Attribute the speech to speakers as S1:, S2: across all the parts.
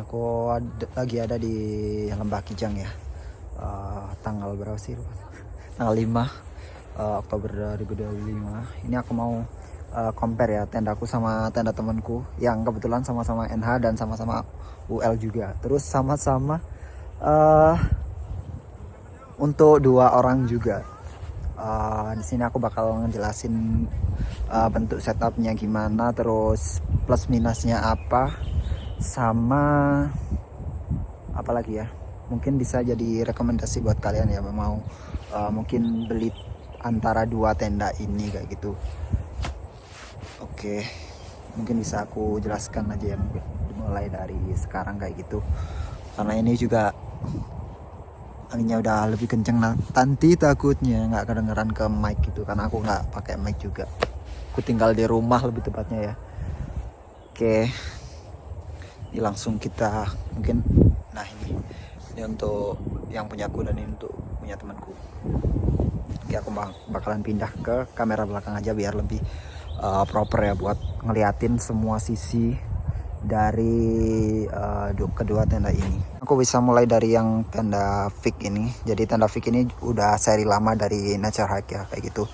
S1: Aku lagi ada di Lembah Kijang ya. Tanggal berapa sih? Tanggal 5 Oktober 2025. Ini aku mau compare ya tendaku sama tenda temanku yang kebetulan sama-sama NH dan sama-sama UL juga. Terus sama-sama untuk 2 orang juga. Di sini aku bakal ngejelasin bentuk setupnya gimana, terus plus minusnya apa, sama apa lagi ya, mungkin bisa jadi rekomendasi buat kalian ya mau mungkin beli antara 2 tenda ini kayak gitu. Oke, mungkin bisa aku jelaskan aja ya, mungkin dimulai dari sekarang kayak gitu, karena ini juga anginnya udah lebih kenceng nanti takutnya nggak kedengeran ke mic gitu, karena aku nggak pakai mic juga, aku tinggal di rumah lebih tepatnya ya. Oke, ini langsung kita mungkin, nah ini untuk yang punyaku dan ini untuk punya temanku. Oke, aku bakalan pindah ke kamera belakang aja biar lebih proper ya, buat ngeliatin semua sisi dari kedua tenda ini. Aku bisa mulai dari yang tenda Fig ini. Jadi tenda Fig ini udah seri lama dari Nature Hike ya, kayak gitu.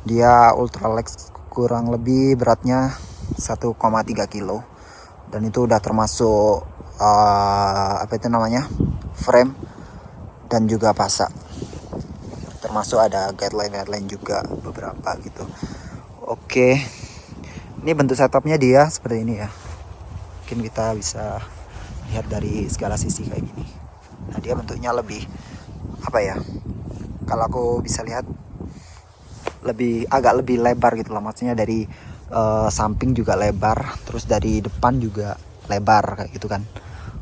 S1: Dia ultralex, kurang lebih beratnya 1,3 kilo, dan itu udah termasuk apa itu namanya, frame dan juga pasak, termasuk ada guideline juga beberapa gitu. Oke, ini bentuk setupnya dia seperti ini ya. Mungkin kita bisa lihat dari segala sisi kayak gini. Nah, dia bentuknya lebih apa ya, kalau aku bisa lihat agak lebih lebar gitu lah, maksudnya dari samping juga lebar, terus dari depan juga lebar kayak gitu kan,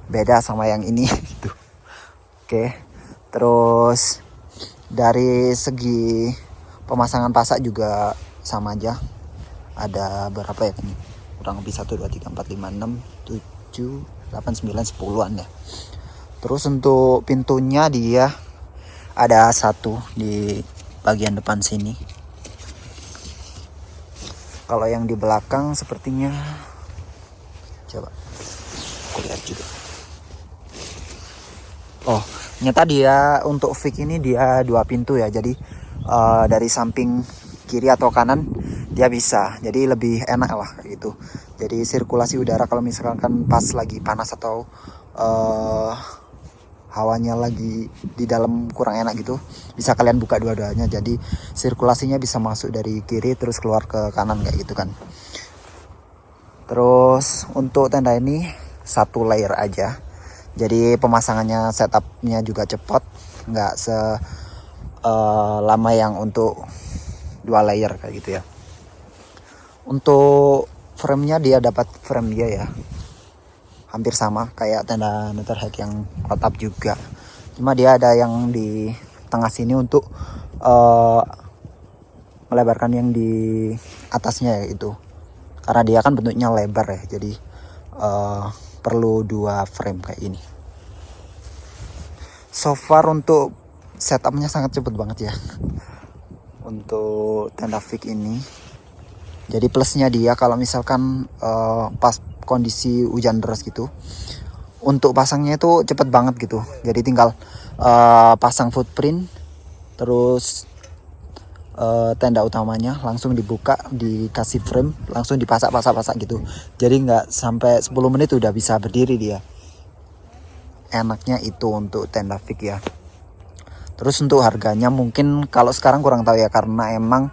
S1: beda sama yang ini gitu. Oke, terus dari segi pemasangan pasak juga sama aja, ada berapa ya ini, kurang lebih 1, 2, 3, 4, 5, 6, 7, 8, 9, 10-an ya. Terus untuk pintunya dia ada 1 di bagian depan sini. Kalau yang di belakang sepertinya, coba aku lihat juga. Oh, ternyata dia untuk Fig ini dia 2 pintu ya. Jadi dari samping kiri atau kanan dia bisa, jadi lebih enak lah gitu. Jadi sirkulasi udara kalau misalkan pas lagi panas atau hawanya lagi di dalam kurang enak gitu, bisa kalian buka dua-duanya, jadi sirkulasinya bisa masuk dari kiri terus keluar ke kanan kayak gitu kan. Terus untuk tenda ini 1 layer aja, jadi pemasangannya, setupnya juga cepat, nggak lama yang untuk 2 layer kayak gitu ya. Untuk framenya dia dapat frame dia ya, hampir sama kayak tenda Nature Hike yang protap juga, cuma dia ada yang di tengah sini untuk melebarkan yang di atasnya ya itu, karena dia kan bentuknya lebar ya, jadi perlu 2 frame kayak ini. So far untuk setupnya sangat cepet banget ya untuk tenda Fig ini. Jadi plusnya dia kalau misalkan pas kondisi hujan deras gitu, untuk pasangnya itu cepet banget gitu. Jadi tinggal pasang footprint, terus tenda utamanya langsung dibuka, dikasih frame, langsung dipasak gitu. Jadi nggak sampai 10 menit udah bisa berdiri dia. Enaknya itu untuk tenda Fig ya. Terus untuk harganya mungkin kalau sekarang kurang tahu ya, karena emang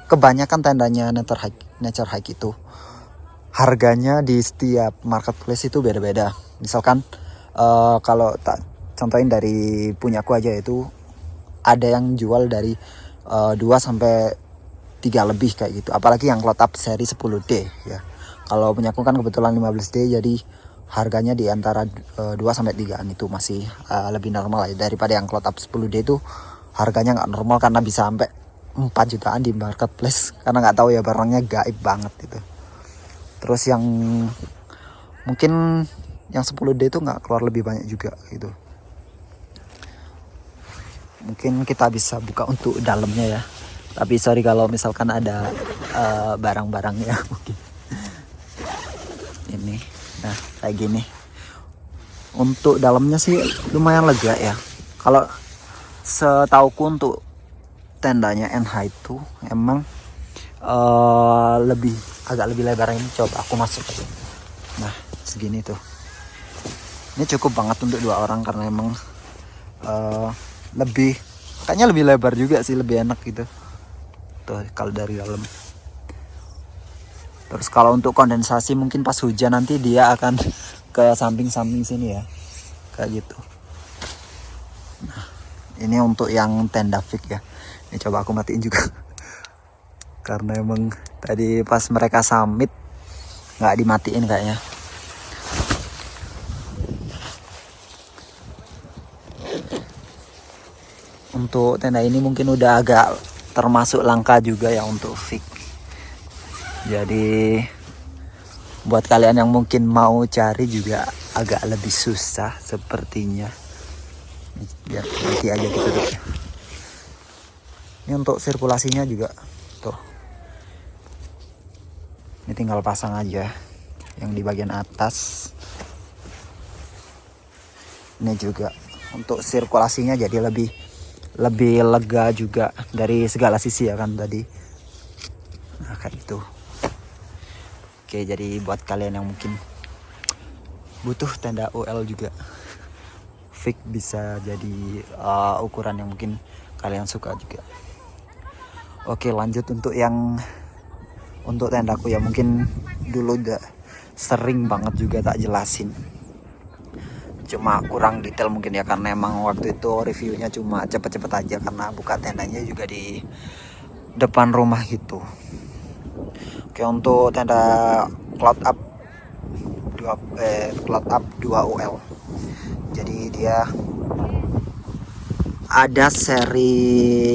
S1: kebanyakan tendanya Nature Hike itu harganya di setiap marketplace itu beda-beda. Misalkan kalau tak contohin dari punyaku aja, itu ada yang jual dari 2 sampai 3 lebih kayak gitu. Apalagi yang cloud up seri 10D ya. Kalau punyaku kan kebetulan 15D, jadi harganya di antara 2 sampai 3-an itu masih lebih normal ya, daripada yang cloud up 10D itu harganya nggak normal karena bisa sampai 4 jutaan di marketplace, karena nggak tahu ya, barangnya gaib banget gitu. Terus yang mungkin yang 10D itu nggak keluar lebih banyak juga gitu. Mungkin kita bisa buka untuk dalamnya ya, tapi sorry kalau misalkan ada barang-barangnya mungkin ini. Nah, kayak gini. Untuk dalamnya sih lumayan lega ya. Kalau setauku untuk tendanya NH itu emang agak lebih lebar. Ini coba aku masuk. Nah segini tuh. Ini cukup banget untuk 2 orang karena emang kayaknya lebih lebar juga sih, lebih enak gitu tuh kalau dari dalam. Terus kalau untuk kondensasi mungkin pas hujan nanti dia akan ke samping-samping sini ya, kayak gitu. Nah ini untuk yang tenda fix ya. Ini coba aku matiin juga karena emang tadi pas mereka summit nggak dimatiin kayaknya. Untuk tenda ini mungkin udah agak termasuk langka juga ya untuk fix. Jadi buat kalian yang mungkin mau cari juga agak lebih susah sepertinya. Biar nanti aja gitu tuh. Ini untuk sirkulasinya juga tuh. Ini tinggal pasang aja yang di bagian atas. Ini juga untuk sirkulasinya jadi lebih lega juga dari segala sisi ya kan tadi. Nah kayak gitu. Oke, jadi buat kalian yang mungkin butuh tenda UL juga fix bisa jadi ukuran yang mungkin kalian suka juga. Oke, lanjut untuk tendaku ya, mungkin dulu udah sering banget juga tak jelasin. Cuma kurang detail mungkin ya karena emang waktu itu reviewnya cuma cepet-cepet aja karena buka tendanya juga di depan rumah gitu. Oke, untuk tenda Cloud Up 2 UL. Jadi dia ada seri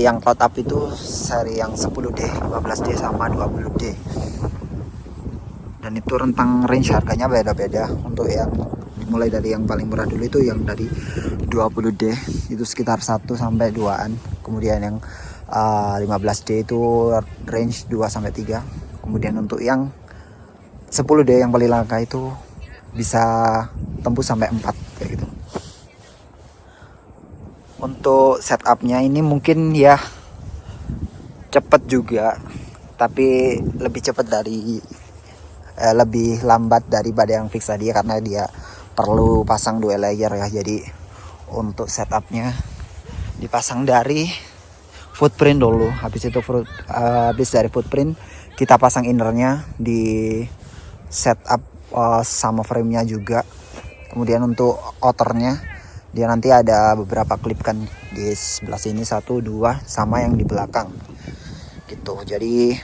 S1: yang Cloud Up itu seri yang 10D, 15D sama 20D. Dan itu rentang range harganya beda-beda. Untuk yang mulai dari yang paling murah dulu itu yang dari 20D itu sekitar 1 sampai 2an. Kemudian yang 15D itu range 2 sampai 3. Kemudian untuk yang 10D yang paling langka itu bisa tembus sampai 4 kayak gitu. Untuk setupnya ini mungkin ya cepet juga, tapi lebih lambat daripada yang fix tadi karena dia perlu pasang 2 layer ya. Jadi untuk setupnya dipasang dari footprint dulu, habis dari footprint kita pasang innernya di setup sama framenya juga. Kemudian untuk outernya dia nanti ada beberapa klip kan di sebelah sini 1, 2 sama yang di belakang gitu. Jadi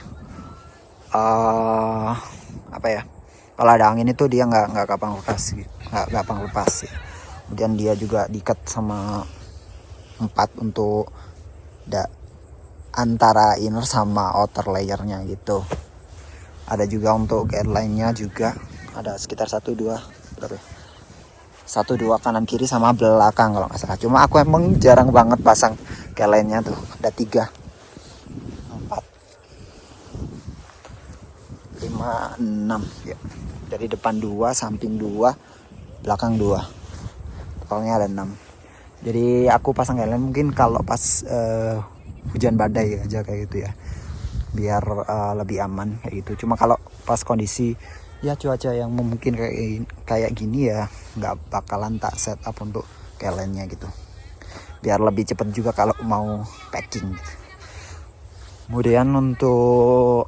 S1: apa ya, kalau ada angin itu dia nggak gampang lepas ya. Kemudian dia juga diikat sama 4 untuk antara inner sama outer layernya gitu. Ada juga untuk guideline-nya juga ada sekitar 1, 2 kanan kiri sama belakang kalau nggak salah. Cuma aku emang jarang banget pasang guideline-nya tuh. Ada 3, 4, 5, 6 ya. Dari depan 2, samping 2, belakang 2. Totalnya ada 6. Jadi aku pasang guideline mungkin kalau pas hujan badai aja kayak gitu ya. Biar lebih aman kayak gitu. Cuma kalau pas kondisi ya cuaca yang mungkin kayak gini ya nggak bakalan tak set up untuk guideline-nya gitu. Biar lebih cepat juga kalau mau packing. Kemudian untuk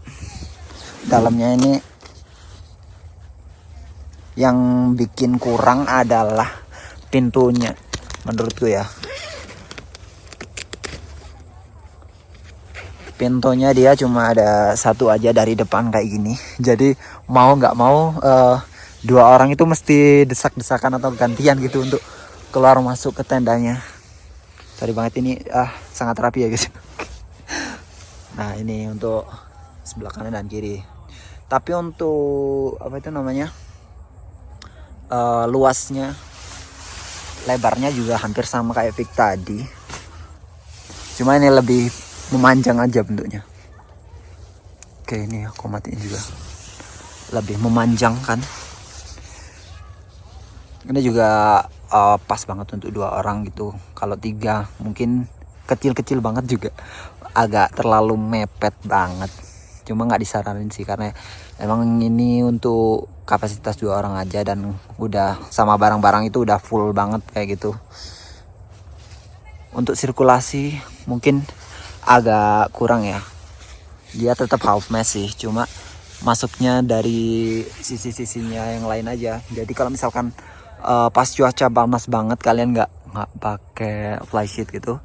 S1: dalamnya ini yang bikin kurang adalah pintunya menurutku ya. Pintunya dia cuma ada 1 aja dari depan kayak gini. Jadi mau nggak mau 2 orang itu mesti desak-desakan atau gantian gitu untuk keluar masuk ke tendanya. Sorry banget ini sangat rapi ya guys. Nah ini untuk sebelah kanan dan kiri. Tapi untuk apa itu namanya luasnya, lebarnya juga hampir sama kayak Vic tadi. Cuma ini lebih memanjang aja bentuknya. Oke, ini aku matiin juga. Lebih memanjang kan. Ini juga pas banget untuk 2 orang gitu. Kalau 3 mungkin kecil-kecil banget juga, agak terlalu mepet banget. Cuma nggak disaranin sih karena emang ini untuk kapasitas 2 orang aja, dan udah sama barang-barang itu udah full banget kayak gitu. Untuk sirkulasi mungkin agak kurang ya. Dia tetap half mass sih, cuma masuknya dari sisi-sisinya yang lain aja. Jadi kalau misalkan pas cuaca panas banget kalian nggak pakai flysheet gitu,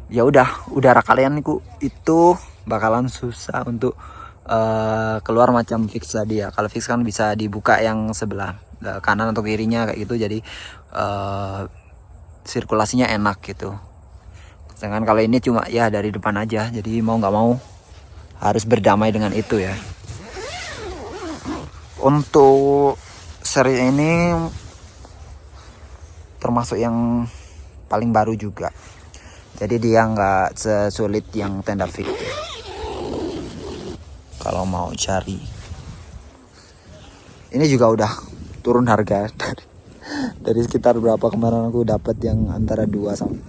S1: ya udah udara kalian itu bakalan susah untuk keluar macam fix tadi ya. Kalau fix kan bisa dibuka yang sebelah kanan atau kirinya kayak gitu, jadi sirkulasinya enak gitu. Sedangkan kalau ini cuma ya dari depan aja, jadi mau nggak mau harus berdamai dengan itu ya. Untuk seri ini termasuk yang paling baru juga, jadi dia nggak sesulit yang tenda fix kalau mau cari. Ini juga udah turun harga dari sekitar berapa kemarin aku dapat yang antara 2,6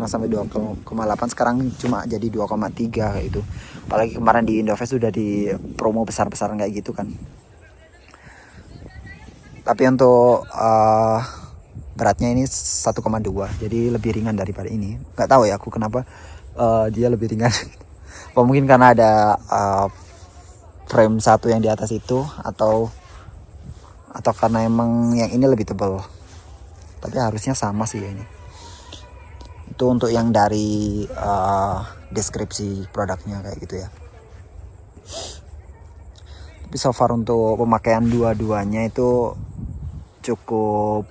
S1: sampai 2,8, sekarang cuma jadi 2,3 kayak gitu. Apalagi kemarin di Indofest sudah di promo besar-besaran kayak gitu kan. Tapi untuk beratnya ini 1,2, jadi lebih ringan daripada ini. Nggak tahu ya aku kenapa dia lebih ringan. Apa mungkin karena ada frame 1 yang di atas itu, atau karena emang yang ini lebih tebal. Tapi harusnya sama sih ya ini. Itu untuk yang dari deskripsi produknya kayak gitu ya. Tapi so far untuk pemakaian dua-duanya itu cukup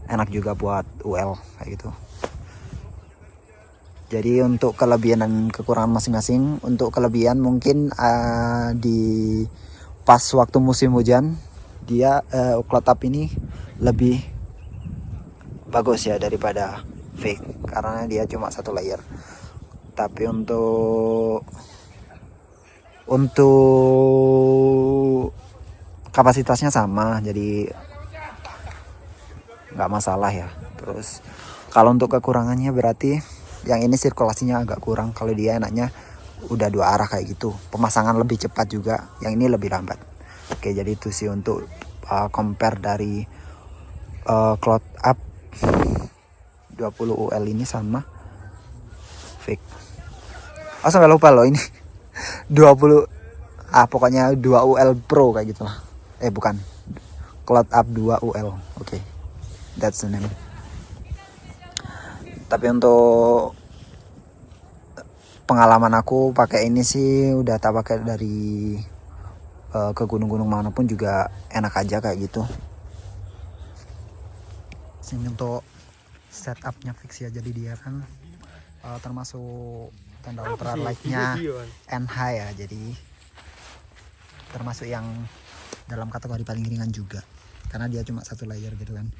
S1: enak juga buat UL kayak gitu. Jadi untuk kelebihan dan kekurangan masing-masing. Untuk kelebihan mungkin di pas waktu musim hujan dia cloud up ini lebih bagus ya daripada fake, karena dia cuma 1 layer. Tapi untuk kapasitasnya sama, jadi nggak masalah ya. Terus kalau untuk kekurangannya berarti yang ini sirkulasinya agak kurang. Kalau dia enaknya udah 2 arah kayak gitu, pemasangan lebih cepat juga, yang ini lebih lambat. Oke, jadi itu sih untuk compare dari cloud up 20 UL ini sama fake. Oh, sampai lupa loh ini 20 pokoknya 2 UL Pro kayak gitu lah. Bukan, cloud up 2 UL. Oke, that's the name. Tapi untuk pengalaman aku pakai ini sih udah tak pakai dari ke gunung-gunung manapun juga enak aja kayak gitu. Sini untuk setupnya fix ya, jadi dia kan termasuk tenda ultralight-nya NH ya, jadi termasuk yang dalam kategori paling ringan juga karena dia cuma 1 layer gitu kan.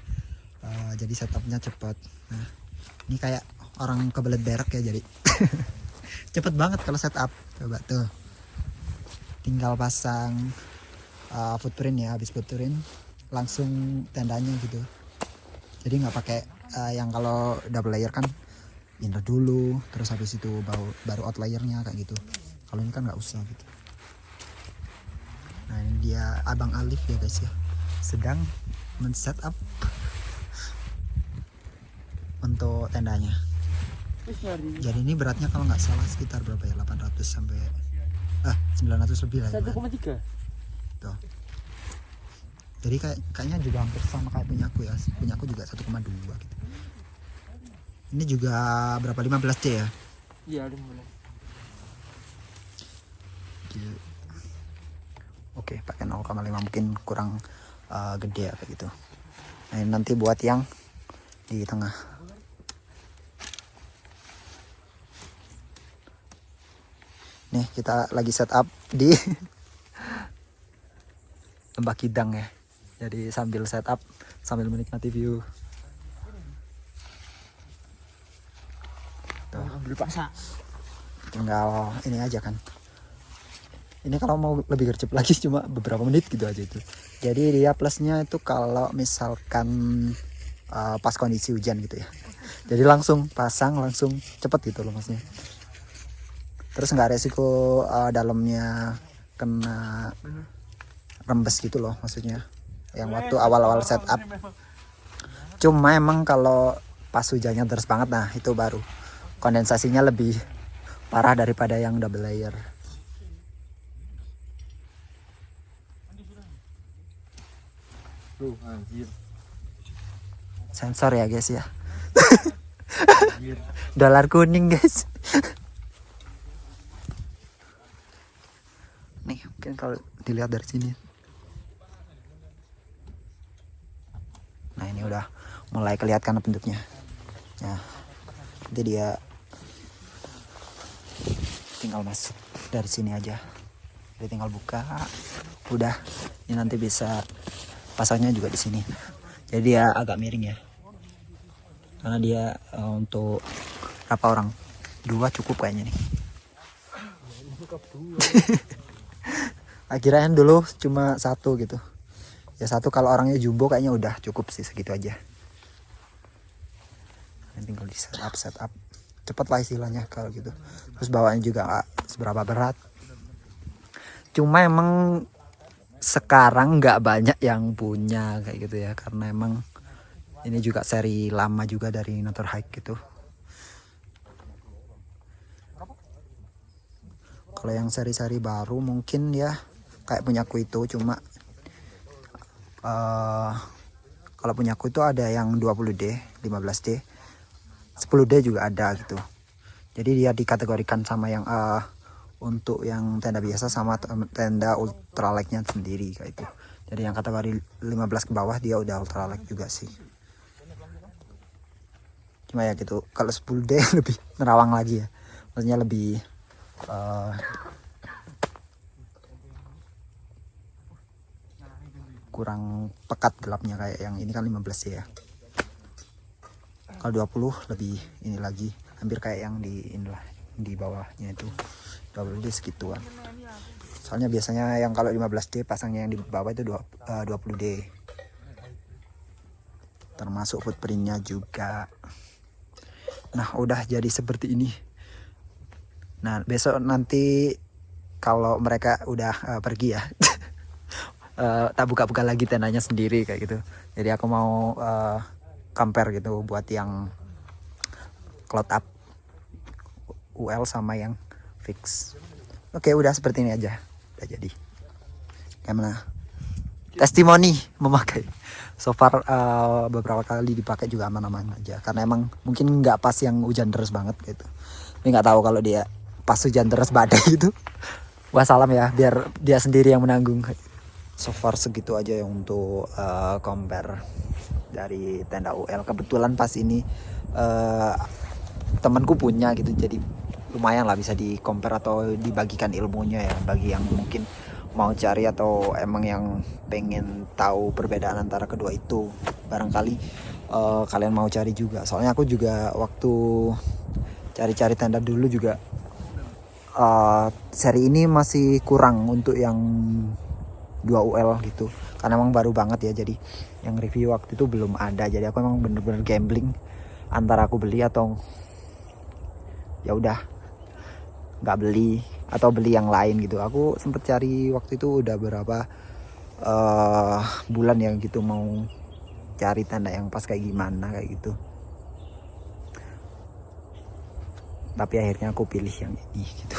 S1: Jadi setupnya cepat. Nah, ini kayak orang kebelet berak ya, jadi cepet banget kalau setup. Coba tuh, tinggal pasang footprint ya, habis footprint langsung tendanya gitu. Jadi nggak pakai yang kalau double layer kan inner dulu, terus habis itu baru out layernya kayak gitu. Kalau ini kan nggak usah gitu. Nah, ini dia Abang Alif ya guys ya, sedang men-setup untuk tendanya. Jadi ini beratnya kalau nggak salah sekitar berapa ya, 800 sampai 900 lebih lah.
S2: 1,3.
S1: Tuh. Jadi kayaknya juga hampir sama kayak punyaku ya. Punyaku juga 1,2 gitu. Ini juga berapa, 15C ya?
S2: Iya, 15.
S1: Oke, pakai 0,5 mungkin kurang gede ya kayak gitu. Nah, ini nanti buat yang di tengah. Nih kita lagi setup di Lembah Kidang ya. Jadi sambil setup sambil menikmati view. Tuh.
S2: Ambil paksa.
S1: Tinggal ini aja kan. Ini kalau mau lebih gercep lagi cuma beberapa menit gitu aja itu. Jadi dia plusnya itu kalau misalkan pas kondisi hujan gitu ya. Jadi langsung pasang langsung cepet gitu loh maksudnya. Terus nggak resiko dalamnya kena rembes gitu loh maksudnya. Yang waktu awal-awal setup. Cuma emang kalau pas hujannya deras banget, nah itu baru kondensasinya lebih parah daripada yang double layer. Sensor ya guys ya. Dolar kuning guys. Nih mungkin kalau dilihat dari sini. Nah ini udah mulai kelihatan bentuknya. Nah nanti dia tinggal masuk dari sini aja. Jadi tinggal buka. Udah. Ini nanti bisa pasangnya juga di sini. Jadi dia agak miring ya. Karena dia untuk berapa orang? 2 cukup kayaknya nih. Akhirnya dulu cuma 1 gitu. Ya 1 kalau orangnya jumbo kayaknya udah cukup sih segitu aja. Nanti tinggal di setup. Cepet lah istilahnya kalau gitu. Terus bawaannya juga gak seberapa berat. Cuma emang sekarang nggak banyak yang punya kayak gitu ya, karena emang ini juga seri lama juga dari Natur Hike gitu. Kalau yang seri-seri baru mungkin ya kayak punyaku itu, cuma kalau punyaku itu ada yang 20D, 15D, 10D juga ada gitu. Jadi dia dikategorikan sama yang untuk yang tenda biasa sama tenda ultralight-nya sendiri kayak itu. Jadi yang kategori 15 ke bawah dia udah ultralight juga sih. Cuma ya gitu, kalau 10D lebih nerawang lagi ya. Maksudnya lebih kurang pekat gelapnya kayak yang ini kan 15 ya. Kalau 20 lebih ini lagi, hampir kayak yang di inilah di bawahnya itu 20D segituan. Soalnya biasanya yang kalau 15D pasangnya yang di bawah itu 20D. Termasuk footprintnya juga. Nah udah jadi seperti ini. Nah besok nanti kalau mereka udah pergi ya tak buka-buka lagi tendanya sendiri kayak gitu. Jadi aku mau compare gitu buat yang cloud up UL sama yang fix. Oke udah seperti ini aja, udah jadi. Gimana? Testimoni memakai. So far beberapa kali dipakai juga aman-aman aja. Karena emang mungkin nggak pas yang hujan deras banget gitu. Tapi nggak tahu kalau dia pas hujan deras badai gitu. Wah salam ya, biar dia sendiri yang menanggung. So far segitu aja ya untuk compare dari tenda UL. Kebetulan pas ini temanku punya gitu, jadi lumayan lah bisa di compare atau dibagikan ilmunya ya bagi yang mungkin mau cari atau emang yang pengen tahu perbedaan antara kedua itu. Barangkali kalian mau cari juga, soalnya aku juga waktu cari-cari tenda dulu juga seri ini masih kurang untuk yang 2UL gitu, karena emang baru banget ya. Jadi yang review waktu itu belum ada, jadi aku emang bener-bener gambling antara aku beli atau ya udah nggak beli atau beli yang lain gitu. Aku sempet cari waktu itu udah berapa bulan ya gitu, mau cari tenda yang pas kayak gimana kayak gitu. Tapi akhirnya aku pilih yang ini gitu.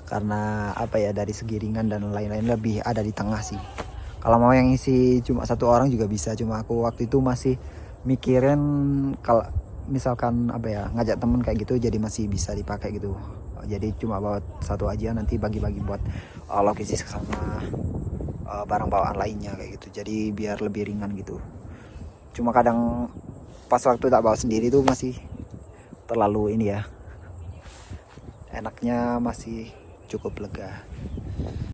S1: Karena apa ya, dari segi ringan dan lain-lain lebih ada di tengah sih. Kalau mau yang isi cuma 1 orang juga bisa, cuma aku waktu itu masih mikirin kalau misalkan apa ya ngajak temen kayak gitu, jadi masih bisa dipakai gitu. Jadi cuma bawa 1 aja, nanti bagi-bagi buat logistis sama barang bawaan lainnya kayak gitu. Jadi biar lebih ringan gitu. Cuma kadang pas waktu tak bawa sendiri tuh masih terlalu ini ya, enaknya masih cukup lega.